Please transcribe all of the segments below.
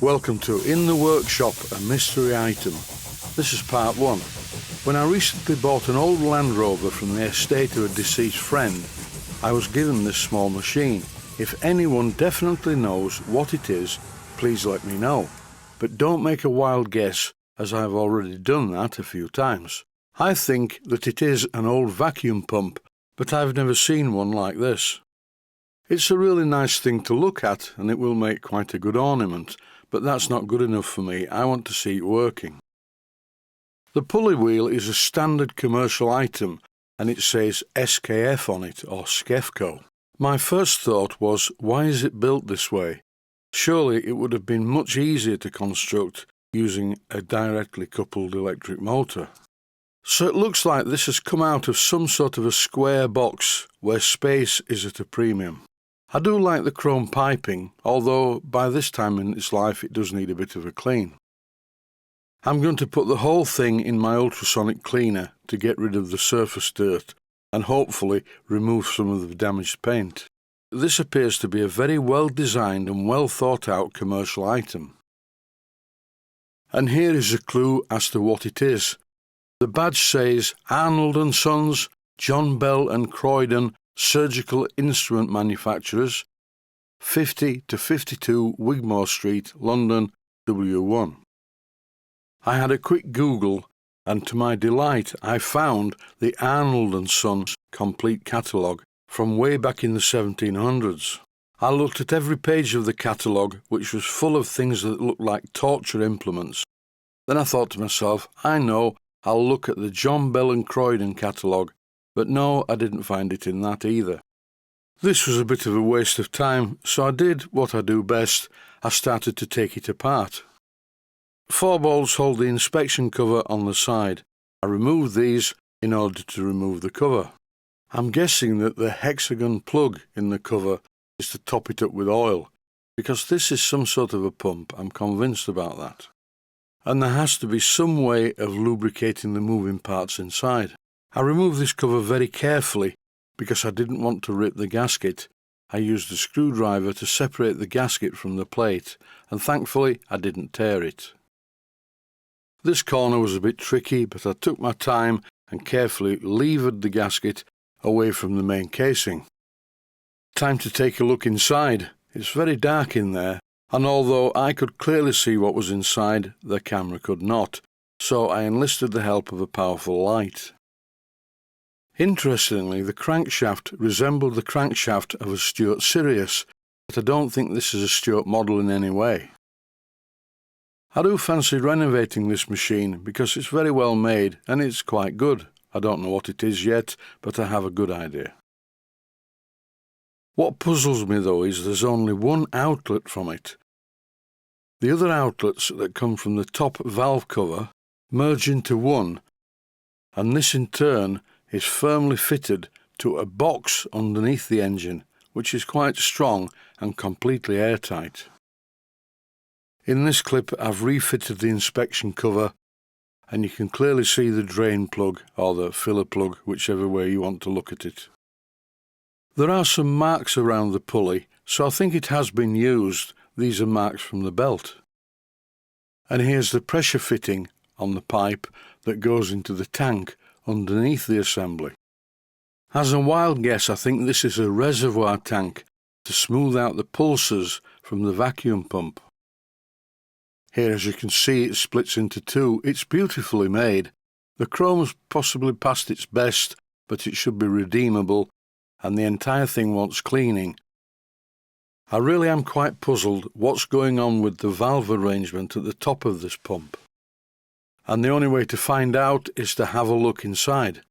Welcome to In the Workshop, a mystery item. This is part 1. When I recently bought an old Land Rover from the estate of a deceased friend, I was given this small machine. If anyone definitely knows what it is, please let me know. But don't make a wild guess, as I've already done that a few times. I think that it is an old vacuum pump, but I've never seen one like this. It's a really nice thing to look at, and it will make quite a good ornament, but that's not good enough for me. I want to see it working. The pulley wheel is a standard commercial item, and it says SKF on it, or Skefco. My first thought was, why is it built this way? Surely it would have been much easier to construct using a directly coupled electric motor. So it looks like this has come out of some sort of a square box where space is at a premium. I do like the chrome piping, although by this time in its life it does need a bit of a clean. I'm going to put the whole thing in my ultrasonic cleaner to get rid of the surface dirt and hopefully remove some of the damaged paint. This appears to be a very well designed and well thought out commercial item. And here is a clue as to what it is. The badge says Arnold & Sons, John Bell and Croydon Surgical Instrument Manufacturers, 50 to 52 Wigmore Street, London, W1. I had a quick Google, and to my delight I found the Arnold & Sons complete catalogue from way back in the 1700s. I looked at every page of the catalogue, which was full of things that looked like torture implements. Then I thought to myself, I know, I'll look at the John Bell and Croydon catalogue, but no, I didn't find it in that either. This was a bit of a waste of time, so I did what I do best. I started to take it apart. 4 bolts hold the inspection cover on the side. I removed these in order to remove the cover. I'm guessing that the hexagon plug in the cover is to top it up with oil, because this is some sort of a pump. I'm convinced about that. And there has to be some way of lubricating the moving parts inside. I removed this cover very carefully because I didn't want to rip the gasket. I used a screwdriver to separate the gasket from the plate, and thankfully I didn't tear it. This corner was a bit tricky, but I took my time and carefully levered the gasket away from the main casing. Time to take a look inside. It's very dark in there, and although I could clearly see what was inside, the camera could not, so I enlisted the help of a powerful light. Interestingly, the crankshaft resembled the crankshaft of a Stuart Sirius, but I don't think this is a Stuart model in any way. I do fancy renovating this machine because it's very well made and it's quite good. I don't know what it is yet, but I have a good idea. What puzzles me though is there's only one outlet from it. The other outlets that come from the top valve cover merge into one, and this in turn is firmly fitted to a box underneath the engine, which is quite strong and completely airtight. In this clip I've refitted the inspection cover, and you can clearly see the drain plug or the filler plug, whichever way you want to look at it. There are some marks around the pulley, so I think it has been used. These are marks from the belt. And here's the pressure fitting on the pipe that goes into the tank underneath the assembly. As a wild guess, I think this is a reservoir tank to smooth out the pulses from the vacuum pump. Here, as you can see, it splits into 2. It's beautifully made. The chrome's possibly past its best, but it should be redeemable, and the entire thing wants cleaning. I really am quite puzzled what's going on with the valve arrangement at the top of this pump. And the only way to find out is to have a look inside.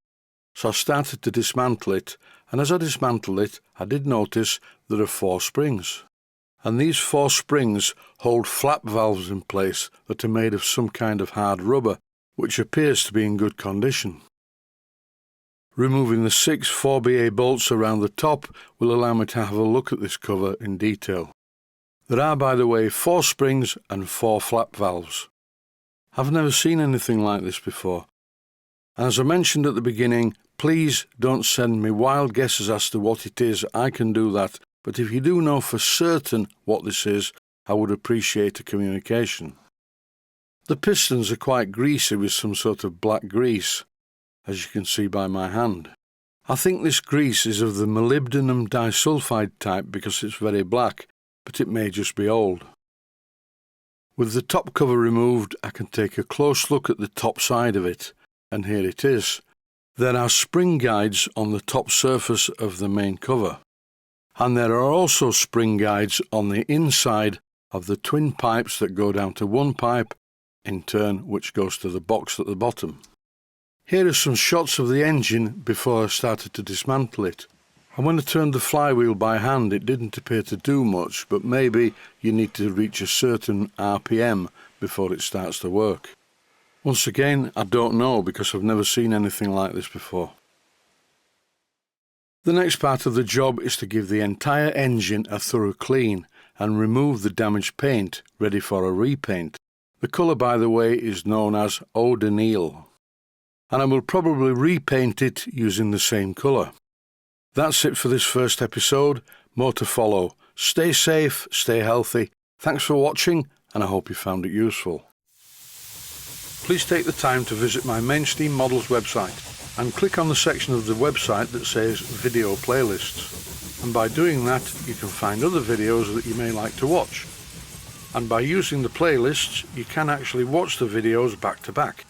So I started to dismantle it, and as I dismantled it, I did notice there are 4 springs. And these 4 springs hold flap valves in place that are made of some kind of hard rubber, which appears to be in good condition. Removing the 6 4BA bolts around the top will allow me to have a look at this cover in detail. There are, by the way, 4 springs and 4 flap valves. I've never seen anything like this before. And as I mentioned at the beginning, please don't send me wild guesses as to what it is. I can do that, but if you do know for certain what this is, I would appreciate a communication. The pistons are quite greasy with some sort of black grease, as you can see by my hand. I think this grease is of the molybdenum disulfide type because it's very black, but it may just be old. With the top cover removed, I can take a close look at the top side of it, and here it is. There are spring guides on the top surface of the main cover, and there are also spring guides on the inside of the twin pipes that go down to one pipe, in turn which goes to the box at the bottom. Here are some shots of the engine before I started to dismantle it. And when I turned the flywheel by hand, it didn't appear to do much, but maybe you need to reach a certain RPM before it starts to work. Once again, I don't know because I've never seen anything like this before. The next part of the job is to give the entire engine a thorough clean and remove the damaged paint ready for a repaint. The colour, by the way, is known as Eau de Nil, and I will probably repaint it using the same colour. That's it for this first episode. More to follow. Stay safe, stay healthy. Thanks for watching, and I hope you found it useful. Please take the time to visit my Mainsteam Models website and click on the section of the website that says Video Playlists. And by doing that, you can find other videos that you may like to watch. And by using the playlists, you can actually watch the videos back to back.